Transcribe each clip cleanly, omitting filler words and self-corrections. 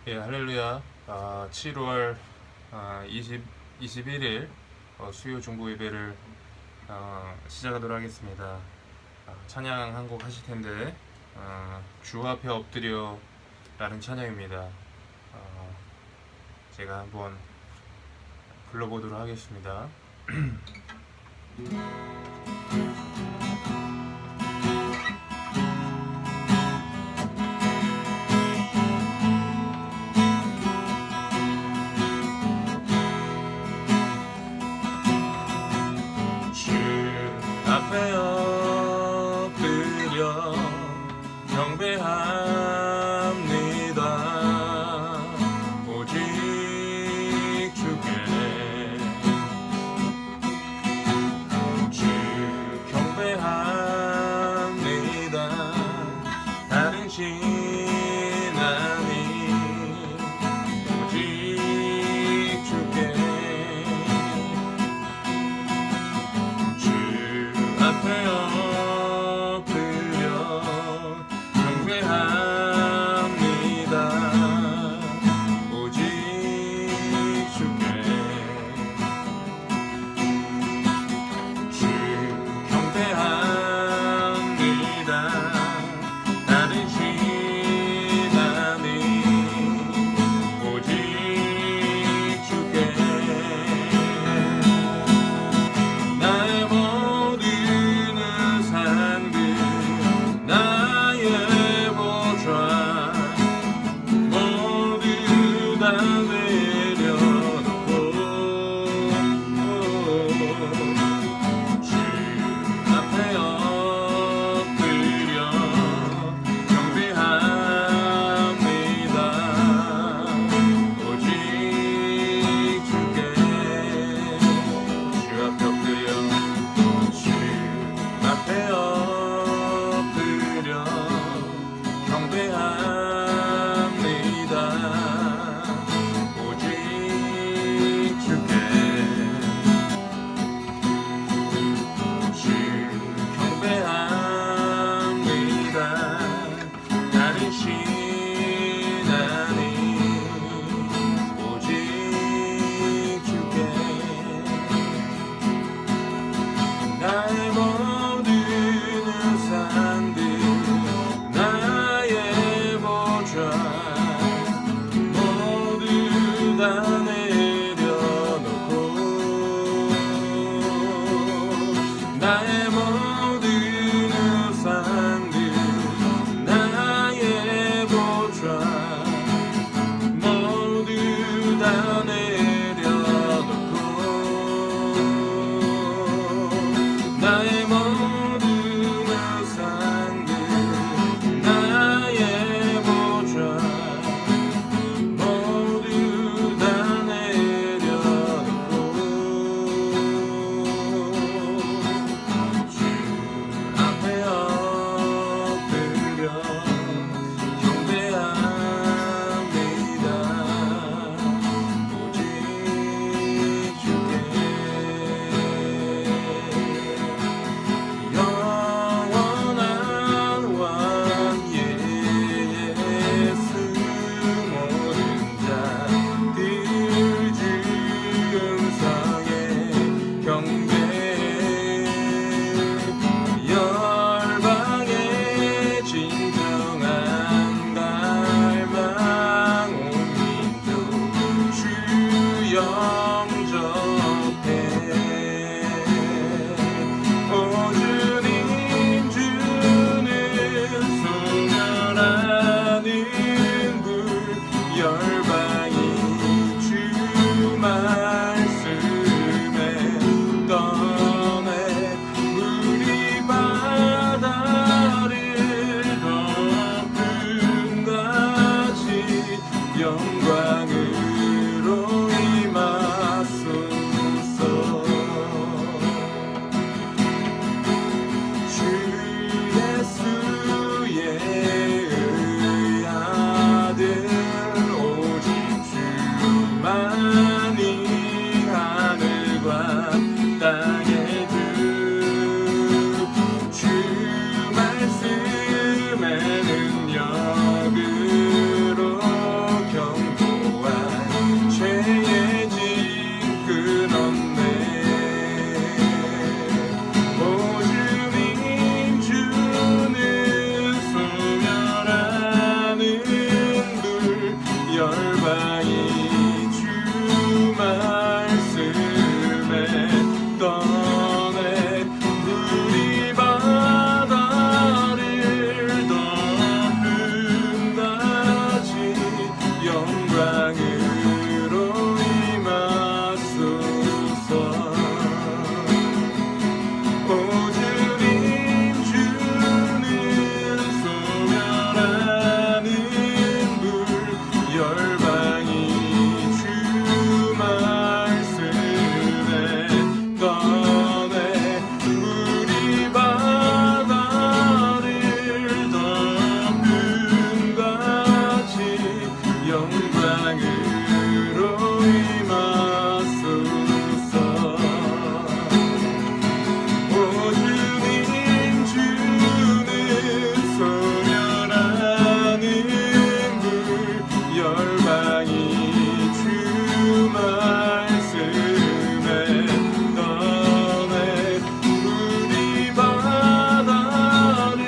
예, 할렐루야. 7월 21일 수요 중보 예배를 시작하도록 하겠습니다. 찬양 한 곡 하실 텐데, 주 앞에 엎드려 라는 찬양입니다. 제가 한번 불러보도록 하겠습니다. 앞에 엎드려 경배합니다. 오직 주께 주 경배합니다. 다른 신 아님 오직 주께 앞에 엎드려 경배합니다. 오직 주께 주 경배합니다. 다른 신 아님 오직 주께 나의 모든 산들 나의 보좌 모두 다 내려놓고 주 앞에 엎드려 경배합니다. 오직 주께 주 앞에 엎드려 주 앞에 엎드려 경배합니다. 오직 주께 주 경배합니다. 다른 신 아님 오직 주께 나의 모든 산들 나의 보좌 모두 다 내려놓고 나의 모든 산들 나의 보좌 모두 다 내려놓고 나의 모든 산들 나의 보좌 모두 다 내려놓고 주 앞에 엎드려 경배합니다. 오직 주께 영원한 왕 예수 모든 자들 주 음성에 경배 열방의 진정한 갈망 온 민족 주 영접해 오 주님 주는 소멸하는 불 열방이 주 말씀에 떠내 우리 바다를 덮은 같이 영광으로 임하소서. 주 예수의 의아들 오직 주만이 하늘과 땅의 주 말씀의 능력으로 경 열방이 주 말씀에 떠내 우리 바다를 덮은 같이 영광으로 임하소서. 오 주님 주는 소멸하는 불 열방이 주 말씀에 떠내 우리 바다를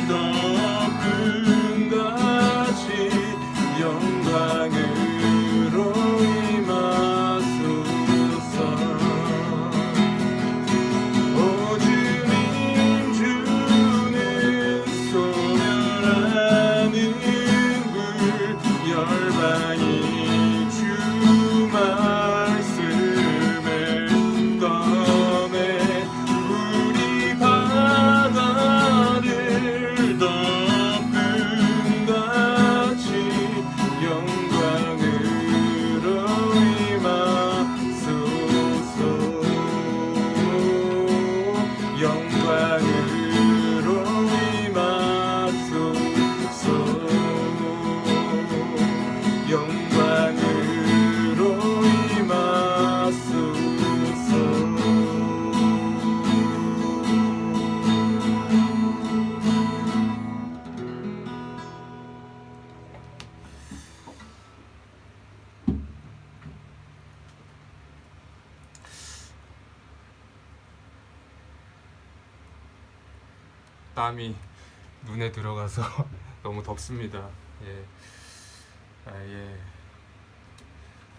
덮은 같이 영광으로 임하소서. 오 주님 주는 소멸하는 불 열방이 주 말씀에 떠내 우리 바다를 덮은 같이 영광으로 임하소서. 영광으로 임하소서. 영광으로 임하소서. 땀이 눈에 들어가서 너무 덥습니다. 예. 예.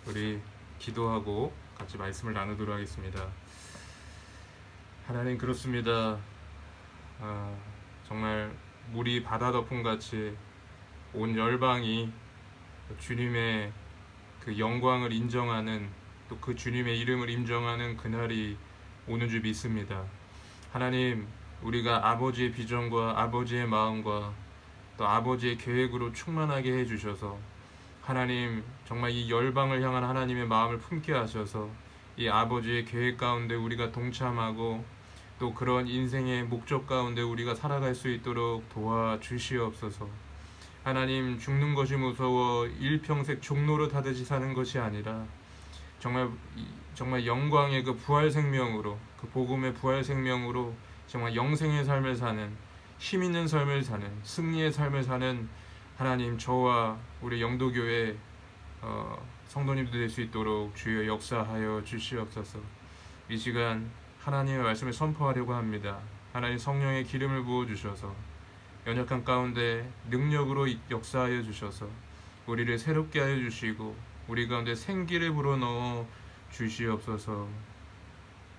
우리 기도하고 같이 말씀을 나누도록 하겠습니다. 하나님, 그렇습니다. 정말 물이 바다 덮음 같이 온 열방이 주님의 그 영광을 인정하는, 또 그 주님의 이름을 인정하는 그날이 오는 줄 믿습니다. 하나님, 우리가 아버지의 비전과 아버지의 마음과 또 아버지의 계획으로 충만하게 해주셔서, 하나님 정말 이 열방을 향한 하나님의 마음을 품게 하셔서 이 아버지의 계획 가운데 우리가 동참하고 또 그런 인생의 목적 가운데 우리가 살아갈 수 있도록 도와주시옵소서. 하나님, 죽는 것이 무서워 일평생 종노릇 하듯이 사는 것이 아니라 정말 영광의 그 부활 생명으로, 그 복음의 부활 생명으로 정말 영생의 삶을 사는, 힘 있는 삶을 사는, 승리의 삶을 사는 하나님, 저와 우리 영도교회 성도님들 될 수 있도록 주여 역사하여 주시옵소서. 이 시간 하나님의 말씀을 선포하려고 합니다. 하나님, 성령의 기름을 부어주셔서 연약한 가운데 능력으로 역사하여 주셔서 우리를 새롭게 하여 주시고 우리 가운데 생기를 불어넣어 주시옵소서.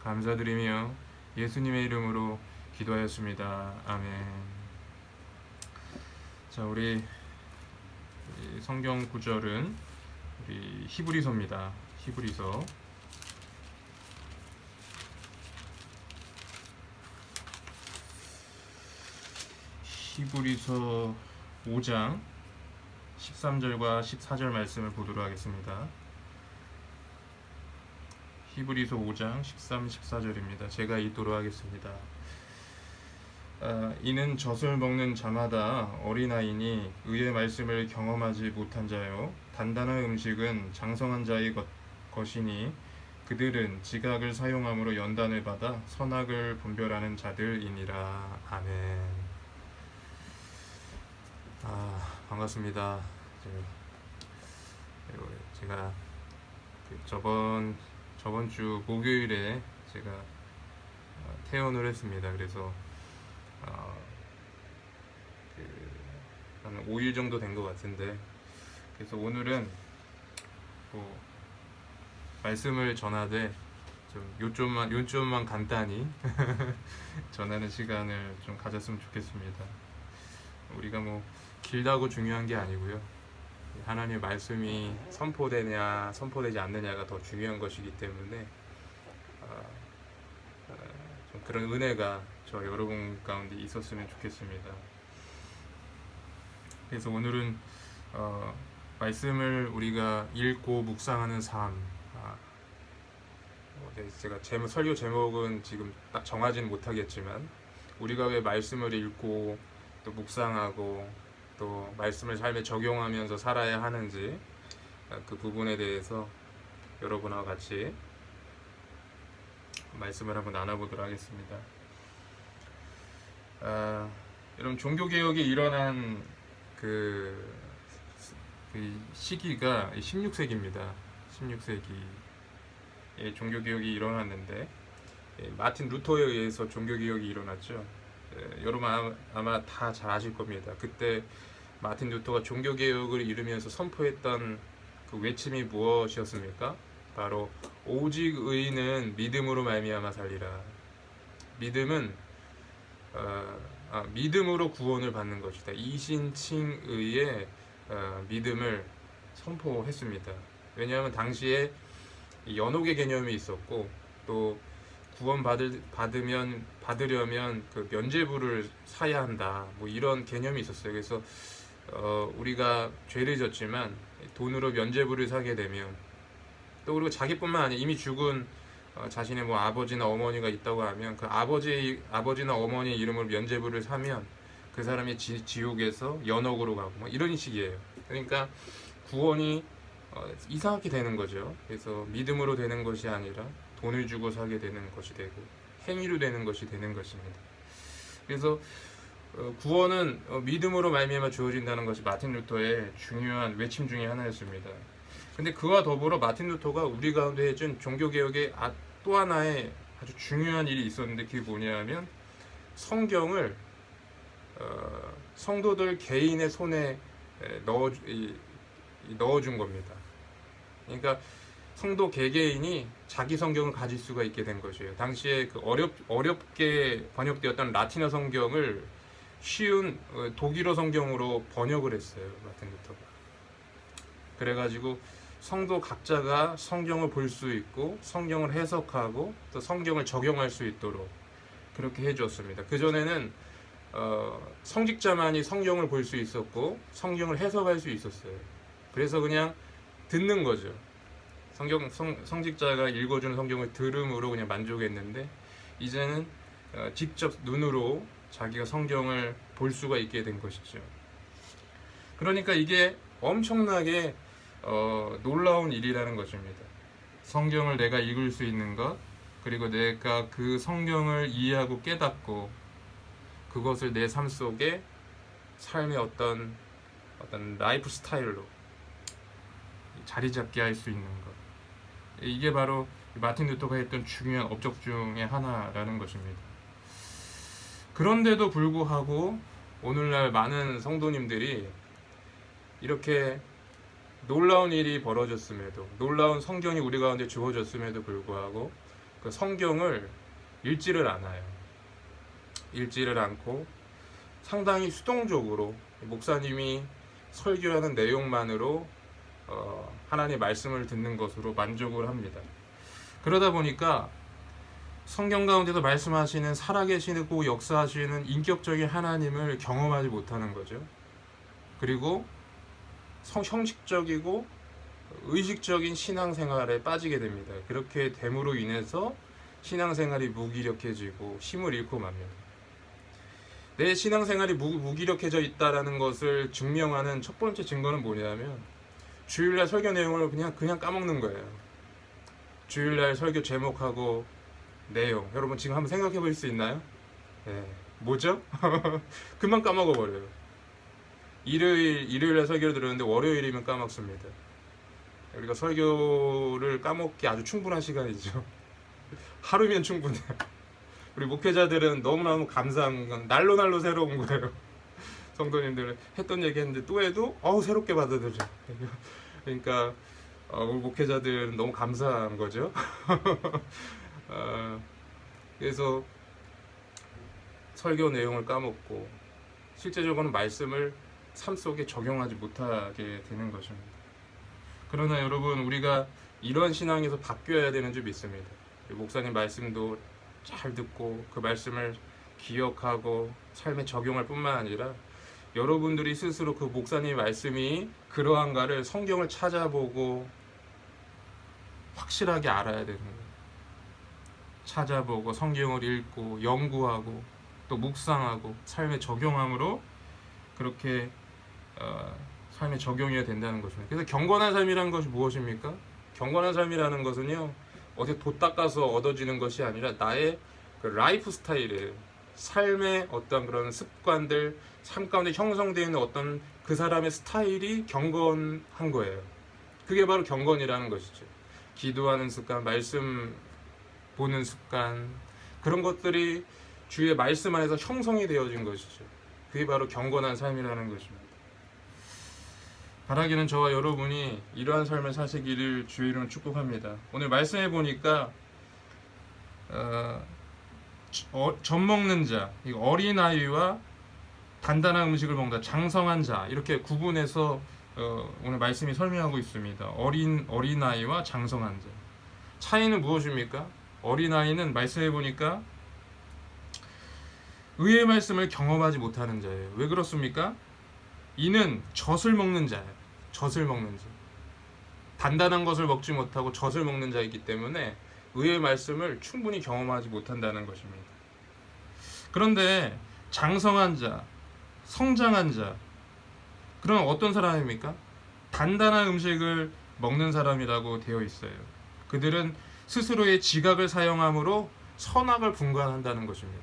감사드리며 예수님의 이름으로 기도하였습니다. 아멘. 자, 우리 성경 구절은 우리 히브리서입니다. 히브리서 5장 13절과 14절 말씀을 보도록 하겠습니다. 히브리서 5장 13, 14절입니다. 제가 읽도록 하겠습니다. 이는 젖을 먹는 자마다 어린아이니 의의 말씀을 경험하지 못한 자요, 단단한 음식은 장성한 자의 것이니 그들은 지각을 사용함으로 연단을 받아 선악을 분별하는 자들이니라. 아멘. 반갑습니다. 제가 저번 주 목요일에 제가 퇴원을 했습니다. 그래서 한 5일 정도 된 것 같은데, 그래서 오늘은 말씀을 전하되 좀 요점만 간단히 전하는 시간을 좀 가졌으면 좋겠습니다. 우리가 길다고 중요한 게 아니고요, 하나님의 말씀이 선포되냐 선포되지 않느냐가 더 중요한 것이기 때문에 좀 그런 은혜가 저 여러분 가운데 있었으면 좋겠습니다. 그래서 오늘은 말씀을 우리가 읽고 묵상하는 삶. 네, 제가 설교 제목은 지금 딱 정하지는 못하겠지만 우리가 왜 말씀을 읽고 또 묵상하고 또 말씀을 삶에 적용하면서 살아야 하는지 그 부분에 대해서 여러분과 같이 말씀을 한번 나눠보도록 하겠습니다. 여러분, 종교개혁이 일어난 그 시기가 16세기입니다. 16세기에 종교개혁이 일어났는데 마틴 루터에 의해서 종교개혁이 일어났죠. 여러분 아마 다 잘 아실 겁니다. 그때 마틴 루터가 종교개혁을 이루면서 선포했던 그 외침이 무엇이었습니까? 바로 오직 의인은 믿음으로 말미암아 살리라. 믿음은 믿음으로 구원을 받는 것이다. 이신칭의의 믿음을 선포했습니다. 왜냐하면 당시에 연옥의 개념이 있었고 또 구원 받으려면 그 면죄부를 사야 한다. 뭐 이런 개념이 있었어요. 그래서 우리가 죄를 졌지만 돈으로 면죄부를 사게 되면 또 그리고 자기뿐만 아니라 이미 죽은 자신의 뭐 아버지나 어머니가 있다고 하면 그 아버지나 어머니의 이름으로 면죄부를 사면 그 사람이 지옥에서 연옥으로 가고 뭐 이런 식이에요. 그러니까 구원이 이상하게 되는 거죠. 그래서 믿음으로 되는 것이 아니라 돈을 주고 사게 되는 것이 되고 행위로 되는 것이 되는 것입니다. 그래서 구원은 믿음으로 말미암아 주어진다는 것이 마틴 루터의 중요한 외침 중에 하나였습니다. 근데 그와 더불어 마틴 루터가 우리 가운데 해준 종교개혁의 또 하나의 아주 중요한 일이 있었는데 그게 뭐냐면 성경을 성도들 개인의 손에 넣어준 겁니다. 그러니까 성도 개개인이 자기 성경을 가질 수가 있게 된 것이에요. 당시에 그 어렵게 번역되었던 라틴어 성경을 쉬운 독일어 성경으로 번역을 했어요. 마틴 루터가. 그래가지고 성도 각자가 성경을 볼 수 있고 성경을 해석하고 또 성경을 적용할 수 있도록 그렇게 해주었습니다. 그전에는 성직자만이 성경을 볼 수 있었고 성경을 해석할 수 있었어요. 그래서 그냥 듣는 거죠. 성직자가 읽어주는 성경을 들음으로 그냥 만족했는데 이제는 직접 눈으로 자기가 성경을 볼 수가 있게 된 것이죠. 그러니까 이게 엄청나게 놀라운 일이라는 것입니다. 성경을 내가 읽을 수 있는 것, 그리고 내가 그 성경을 이해하고 깨닫고 그것을 내 삶 속에 삶의 어떤 라이프 스타일로 자리 잡게 할 수 있는 것. 이게 바로 마틴 루터가 했던 중요한 업적 중에 하나라는 것입니다. 그런데도 불구하고 오늘날 많은 성도님들이 이렇게 놀라운 일이 벌어졌음에도, 놀라운 성경이 우리 가운데 주어졌음에도 불구하고 그 성경을 읽지를 않아요. 읽지를 않고 상당히 수동적으로 목사님이 설교하는 내용만으로 하나님의 말씀을 듣는 것으로 만족을 합니다. 그러다 보니까 성경 가운데서 말씀하시는 살아계시고 역사하시는 인격적인 하나님을 경험하지 못하는 거죠. 그리고 형식적이고 의식적인 신앙생활에 빠지게 됩니다. 그렇게 됨으로 인해서 신앙생활이 무기력해지고 힘을 잃고 맙니다. 내 신앙생활이 무기력해져 있다는 것을 증명하는 첫 번째 증거는 뭐냐면 주일날 설교 내용을 그냥 까먹는 거예요. 주일날 설교 제목하고 내용, 여러분 지금 한번 생각해 볼 수 있나요? 네. 뭐죠? 금방 까먹어 버려요. 일요일날 설교를 들었는데 월요일이면 까먹습니다. 우리가 설교를 까먹기 아주 충분한 시간이죠. 하루면 충분해요. 우리 목회자들은 너무너무 감사한 건 날로 새로운 거예요. 성도님들은 했던 얘기 했는데 또 해도 새롭게 받아들여. 그러니까 우리 목회자들은 너무 감사한 거죠. 그래서 설교 내용을 까먹고 실제적으로는 말씀을 삶 속에 적용하지 못하게 되는 것입니다. 그러나 여러분, 우리가 이런 신앙에서 바뀌어야 되는 줄 믿습니다. 목사님 말씀도 잘 듣고 그 말씀을 기억하고 삶에 적용할 뿐만 아니라 여러분들이 스스로 그 목사님 말씀이 그러한가를 성경을 찾아보고 확실하게 알아야 되는 거예요. 찾아보고 성경을 읽고 연구하고 또 묵상하고 삶에 적용함으로 그렇게 삶에 적용해야 된다는 것입니다. 그래서 경건한 삶이라는 것이 무엇입니까? 경건한 삶이라는 것은요, 어디 돛 닦아서 얻어지는 것이 아니라 나의 그 라이프 스타일이에요. 삶의 어떤 그런 습관들, 삶 가운데 형성되어 있는 어떤 그 사람의 스타일이 경건한 거예요. 그게 바로 경건이라는 것이죠. 기도하는 습관, 말씀 보는 습관, 그런 것들이 주의 말씀 안에서 형성이 되어진 것이죠. 그게 바로 경건한 삶이라는 것입니다. 바라기는 저와 여러분이 이러한 삶을 사시기를 주의 이름으로 축복합니다. 오늘 말씀해 보니까 젖 먹는 자, 어린아이와 단단한 음식을 먹는다, 장성한 자, 이렇게 구분해서 오늘 말씀이 설명하고 있습니다. 어린아이와 장성한 자. 차이는 무엇입니까? 어린아이는 말씀해 보니까 의의 말씀을 경험하지 못하는 자예요. 왜 그렇습니까? 이는 젖을 먹는 자예요. 젖을 먹는 자. 단단한 것을 먹지 못하고 젖을 먹는 자이기 때문에 의의 말씀을 충분히 경험하지 못한다는 것입니다. 그런데 장성한 자, 성장한 자, 그럼 어떤 사람입니까? 단단한 음식을 먹는 사람이라고 되어 있어요. 그들은 스스로의 지각을 사용함으로 선악을 분간한다는 것입니다.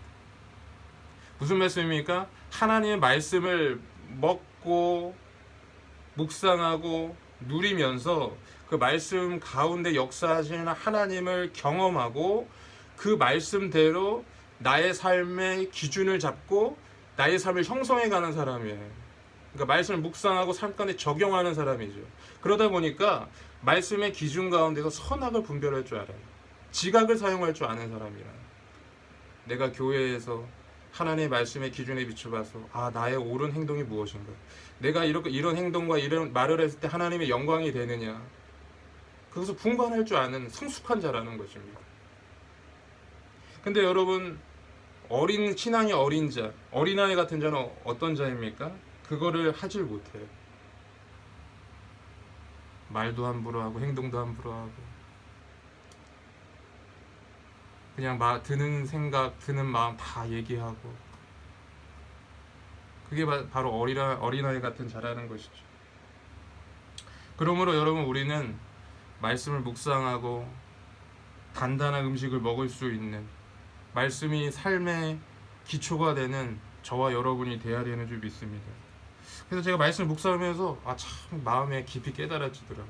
무슨 말씀입니까? 하나님의 말씀을 먹고 묵상하고 누리면서 그 말씀 가운데 역사하시는 하나님을 경험하고 그 말씀대로 나의 삶의 기준을 잡고 나의 삶을 형성해가는 사람이에요. 그러니까 말씀을 묵상하고 삶 가운데 적용하는 사람이죠. 그러다 보니까 말씀의 기준 가운데서 선악을 분별할 줄 알아요. 지각을 사용할 줄 아는 사람이라. 내가 교회에서 하나님의 말씀의 기준에 비춰봐서 나의 옳은 행동이 무엇인가, 내가 이런 행동과 이런 말을 했을 때 하나님의 영광이 되느냐, 그것을 분간할 줄 아는 성숙한 자라는 것입니다. 근데 여러분, 신앙의 어린 자, 어린아이 같은 자는 어떤 자입니까? 그거를 하질 못해요. 말도 함부로 하고 행동도 함부로 하고 그냥 드는 생각, 드는 마음 다 얘기하고, 그게 바로 어린아이 같은 자라는 것이죠. 그러므로 여러분, 우리는 말씀을 묵상하고 단단한 음식을 먹을 수 있는, 말씀이 삶의 기초가 되는 저와 여러분이 되어야 되는 줄 믿습니다. 그래서 제가 말씀을 묵상하면서 참 마음에 깊이 깨달아지더라고요.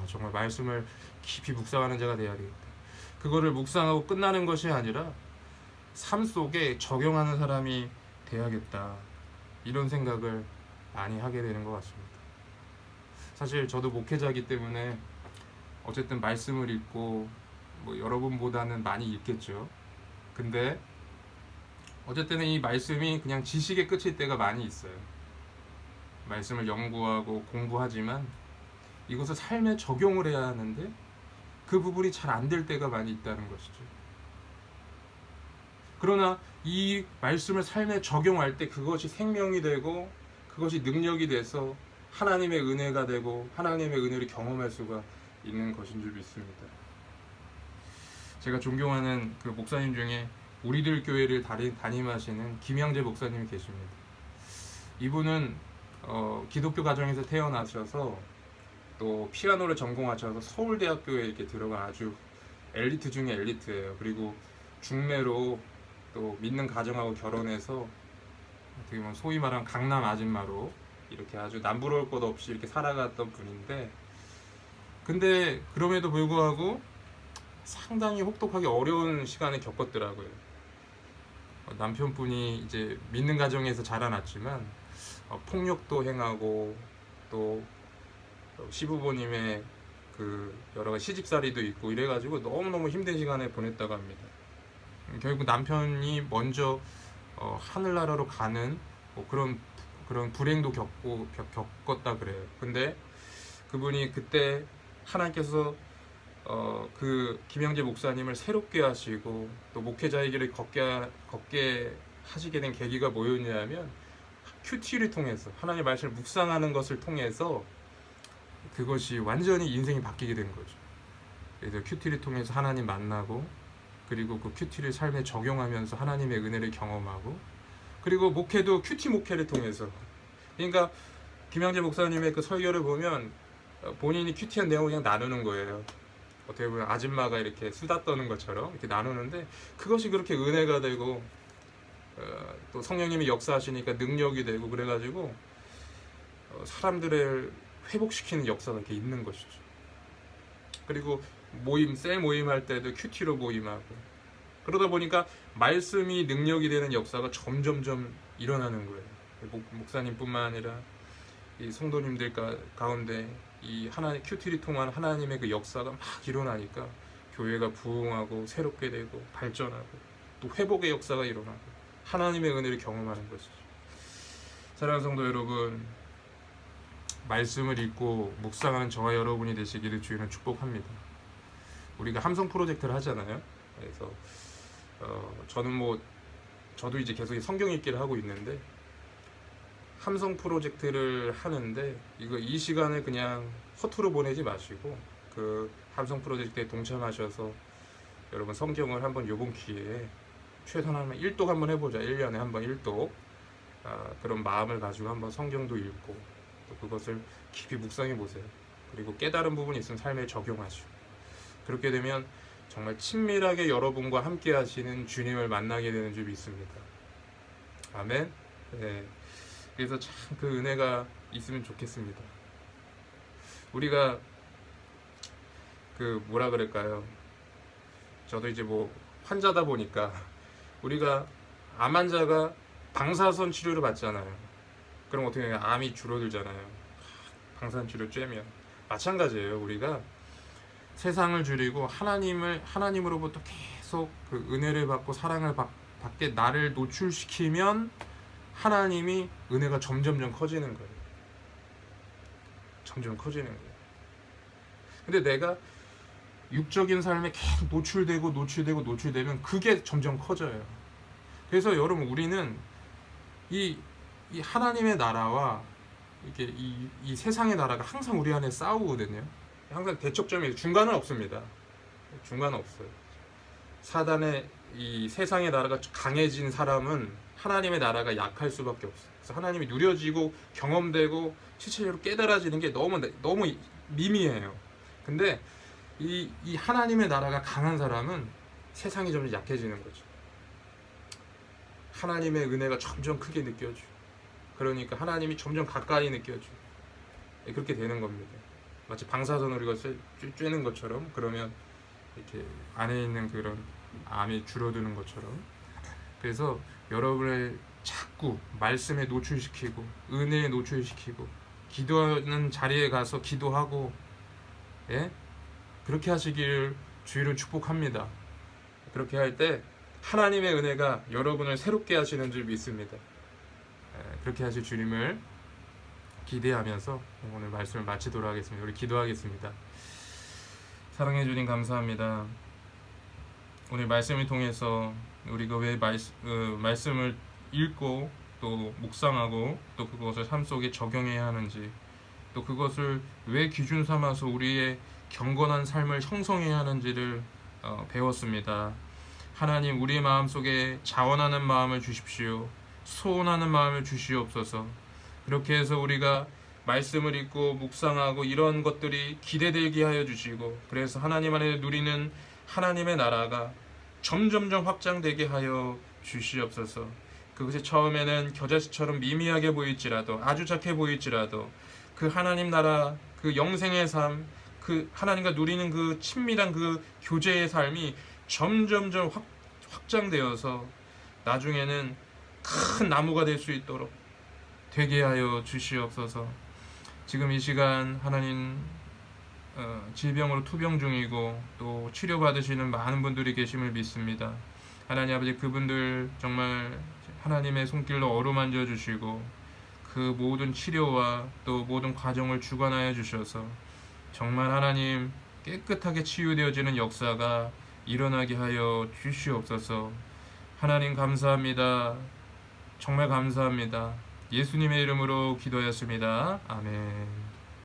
정말 말씀을 깊이 묵상하는 자가 되어야 되겠다. 그거를 묵상하고 끝나는 것이 아니라 삶 속에 적용하는 사람이 돼야겠다, 이런 생각을 많이 하게 되는 것 같습니다. 사실 저도 목회자이기 때문에 어쨌든 말씀을 읽고 여러분보다는 많이 읽겠죠. 근데 어쨌든 이 말씀이 그냥 지식의 끝일 때가 많이 있어요. 말씀을 연구하고 공부하지만 이것을 삶에 적용을 해야 하는데 그 부분이 잘 안 될 때가 많이 있다는 것이죠. 그러나 이 말씀을 삶에 적용할 때 그것이 생명이 되고 그것이 능력이 돼서 하나님의 은혜가 되고 하나님의 은혜를 경험할 수가 있는 것인 줄 믿습니다. 제가 존경하는 그 목사님 중에 우리들 교회를 담임하시는 김양재 목사님이 계십니다. 이분은 기독교 가정에서 태어나셔서 또 피아노를 전공하셔서 서울대학교에 이렇게 들어간 아주 엘리트 중에 엘리트예요. 그리고 중매로 또 믿는 가정하고 결혼해서 어떻게 보면 소위 말하는 강남 아줌마로 이렇게 아주 남부러울 것 없이 이렇게 살아갔던 분인데, 근데 그럼에도 불구하고 상당히 혹독하게 어려운 시간을 겪었더라고요. 남편분이 이제 믿는 가정에서 자라났지만 폭력도 행하고 또 시부모님의 그 여러 가지 시집살이도 있고 이래가지고 너무너무 힘든 시간을 보냈다고 합니다. 결국 남편이 먼저 하늘나라로 가는 그런 불행도 겪었다 그래요. 근데 그분이 그때 하나님께서 그 김영재 목사님을 새롭게 하시고 또 목회자의 길을 걷게 하시게 된 계기가 뭐였냐면, 큐티를 통해서 하나님의 말씀을 묵상하는 것을 통해서 그것이 완전히 인생이 바뀌게 된 거죠. 그래서 큐티를 통해서 하나님 만나고, 그리고 그 큐티를 삶에 적용하면서 하나님의 은혜를 경험하고, 그리고 목회도 큐티 목회를 통해서, 그러니까 김양재 목사님의 그 설교를 보면 본인이 큐티한 내용을 그냥 나누는 거예요. 어떻게 보면 아줌마가 이렇게 수다 떠는 것처럼 이렇게 나누는데, 그것이 그렇게 은혜가 되고 또 성령님이 역사하시니까 능력이 되고, 그래가지고 사람들을 회복시키는 역사가 이렇게 있는 것이죠. 그리고 셀 모임 할 때도 큐티로 모임하고, 그러다 보니까 말씀이 능력이 되는 역사가 점점점 일어나는 거예요. 목사님뿐만 아니라 이 성도님들 가운데 이 큐티를 통한 하나님의 그 역사가 막 일어나니까 교회가 부흥하고 새롭게 되고 발전하고 또 회복의 역사가 일어나고 하나님의 은혜를 경험하는 것이죠. 사랑하는 성도 여러분, 말씀을 읽고 묵상하는 저와 여러분이 되시기를 주님은 축복합니다. 우리가 함성 프로젝트를 하잖아요. 그래서 저도 이제 계속 성경 읽기를 하고 있는데, 함성 프로젝트를 하는데 이 시간을 그냥 허투루 보내지 마시고 그 함성 프로젝트에 동참하셔서 여러분 성경을 한번 요번 기회에 최소한 1독 한번 해보자. 1년에 한번 1독. 그런 마음을 가지고 한번 성경도 읽고 또 그것을 깊이 묵상해 보세요. 그리고 깨달은 부분이 있으면 삶에 적용하시고, 그렇게 되면 정말 친밀하게 여러분과 함께 하시는 주님을 만나게 되는 줄 믿습니다. 아멘. 네. 그래서 참 그 은혜가 있으면 좋겠습니다. 우리가 그 뭐라 그럴까요? 저도 이제 환자다 보니까 우리가 암 환자가 방사선 치료를 받잖아요. 그럼 어떻게 해요? 암이 줄어들잖아요. 방사선 치료 쬐면 마찬가지예요. 우리가 세상을 줄이고 하나님으로부터 계속 그 은혜를 받고 사랑을 받게 나를 노출시키면 하나님이 은혜가 점점점 커지는 거예요. 점점 커지는 거예요. 근데 내가 육적인 삶에 계속 노출되면 그게 점점 커져요. 그래서 여러분, 우리는 이 하나님의 나라와 이렇게 이 세상의 나라가 항상 우리 안에 싸우거든요. 항상 대척점이 중간은 없습니다. 중간은 없어요. 사단의 이 세상의 나라가 강해진 사람은 하나님의 나라가 약할 수밖에 없어요. 그래서 하나님이 누려지고 경험되고 실체적으로 깨달아지는 게 너무 미미해요. 근데 이 하나님의 나라가 강한 사람은 세상이 점점 약해지는 거죠. 하나님의 은혜가 점점 크게 느껴지고, 그러니까 하나님이 점점 가까이 느껴지고, 그렇게 되는 겁니다. 마치 방사선을 우리가 쬐는 것처럼, 그러면 이렇게 안에 있는 그런 암이 줄어드는 것처럼. 그래서 여러분을 자꾸 말씀에 노출시키고 은혜에 노출시키고 기도하는 자리에 가서 기도하고, 예? 그렇게 하시기를 주의를 축복합니다. 그렇게 할 때 하나님의 은혜가 여러분을 새롭게 하시는 줄 믿습니다. 그렇게 하실 주님을 기대하면서 오늘 말씀을 마치도록 하겠습니다. 우리 기도하겠습니다. 사랑해 주님 감사합니다. 오늘 말씀을 통해서 우리가 왜 말씀을 읽고 또 묵상하고 또 그것을 삶 속에 적용해야 하는지, 또 그것을 왜 기준 삼아서 우리의 경건한 삶을 형성해야 하는지를 배웠습니다. 하나님, 우리의 마음속에 자원하는 마음을 주십시오. 소원하는 마음을 주시옵소서. 그렇게 해서 우리가 말씀을 읽고 묵상하고 이런 것들이 기대되게 하여 주시고, 그래서 하나님 안에 누리는 하나님의 나라가 점점점 확장되게 하여 주시옵소서. 그것이 처음에는 겨자씨처럼 미미하게 보일지라도, 아주 작게 보일지라도, 그 하나님 나라, 그 영생의 삶, 그 하나님과 누리는 그 친밀한 그 교제의 삶이 점점점 확장되어서 나중에는 큰 나무가 될 수 있도록 되게 하여 주시옵소서. 지금 이 시간 하나님 질병으로 투병 중이고 또 치료받으시는 많은 분들이 계심을 믿습니다. 하나님 아버지, 그분들 정말 하나님의 손길로 어루만져 주시고 그 모든 치료와 또 모든 과정을 주관하여 주셔서 정말 하나님 깨끗하게 치유되어지는 역사가 일어나게 하여 주시옵소서. 하나님 감사합니다. 정말 감사합니다. 예수님의 이름으로 기도하였습니다. 아멘.